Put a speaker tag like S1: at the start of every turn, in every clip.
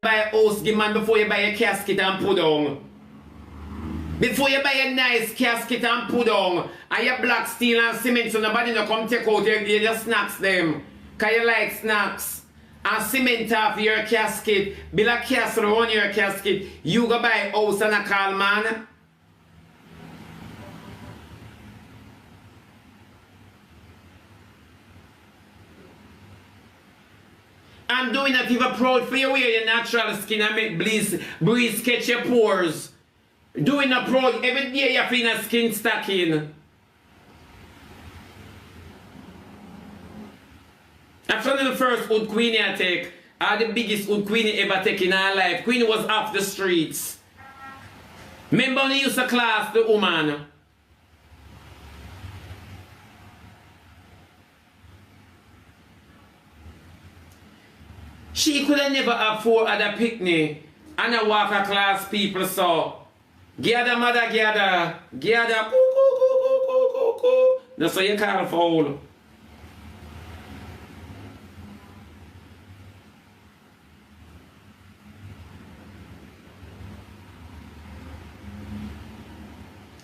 S1: buy a house, give man before you buy a casket and put on. Before you buy a nice casket and put on, and your black steel and cement so nobody no come take out you just snacks them. Cause you like snacks. And cement off your casket, build a castle on your casket, you go buy a house and a call man. And doing it if you're proud for you wear your natural skin and make breeze catch your pores. Doing a proud every day you feel a skin stacking. After the first old queenie I take, the biggest old queenie ever take in her life. Queenie was off the streets. Remember when they used to class the woman? She could have never afford a picnic and a walk a class people saw. Gather, mother, gather, gather, coo, coo, coo, coo, coo, coo, coo. That's what you call foul.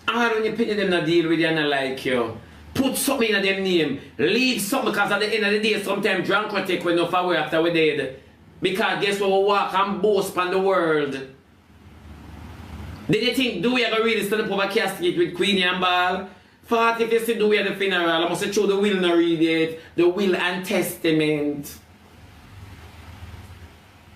S1: And when you pity them not deal with you and not like you, put something in them name. Leave something because at the end of the day, sometimes drunk will take enough away after we dead. Because guess what, we walk and boast upon the world. Did you think do we ever really stand up over casket with Queenie and Ball? Thought if you see do we at the funeral, I must show the will not read it, the will and testament.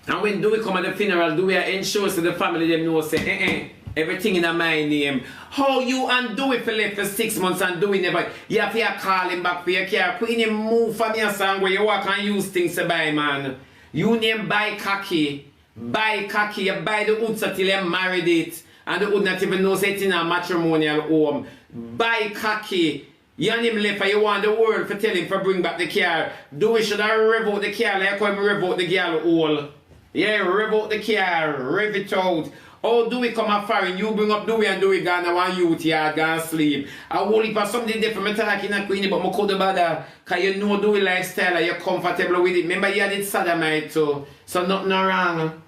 S1: And when do we come at the funeral, do we ensure so the family them know say, everything in my name. How you and do it for left for 6 months and do it never. You have to call him back for your car. Queenie move from your song where you walk and use things to buy, man. You name buy khaki. Buy khaki. You buy the hoods until you married it. And the hood not even knows it in a matrimonial home. Buy khaki. You and him left and you want the world to tell him to bring back the car. Do we should I rev out the car like how rev out the girl hole? Yeah, rev out the car. Rev it out. Oh, do we come up foreign? You bring up Dewey and Dewey gone now youth yard gone sleep. I will if something different me talking at Queenie, but I could bother. Cause you know Dewey lifestyle and you're comfortable with it. Remember you had it sodomite too. So nothing wrong.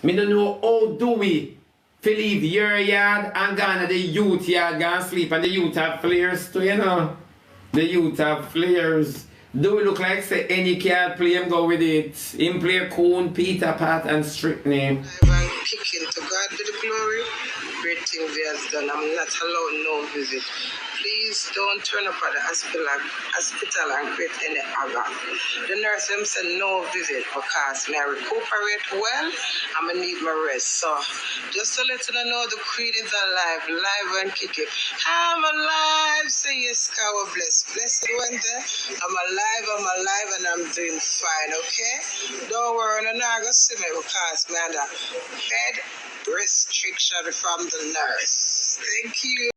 S1: Me don't know how Dewey to leave your yard and gone to the youth yard gone sleep and the youth have flares too, you know. The youth have flares. Do we look like say any card play him go with it? Him play Coon, Peter, Pat and Strictney.
S2: Kicking to God be the glory. Great things he has done. I'm not allowed no visit. Please don't turn up at the hospital and create any havoc. The nurse them said no visit because may I recuperate well. I'm gonna need my rest. So just to let you know the Queen is alive, live and kicking. I'm alive. Say yes, God will bless. Blessed one day. I'm alive and I'm doing fine, okay? Don't worry, I'm not gonna see me because man, bed restriction from the nurse. Thank you.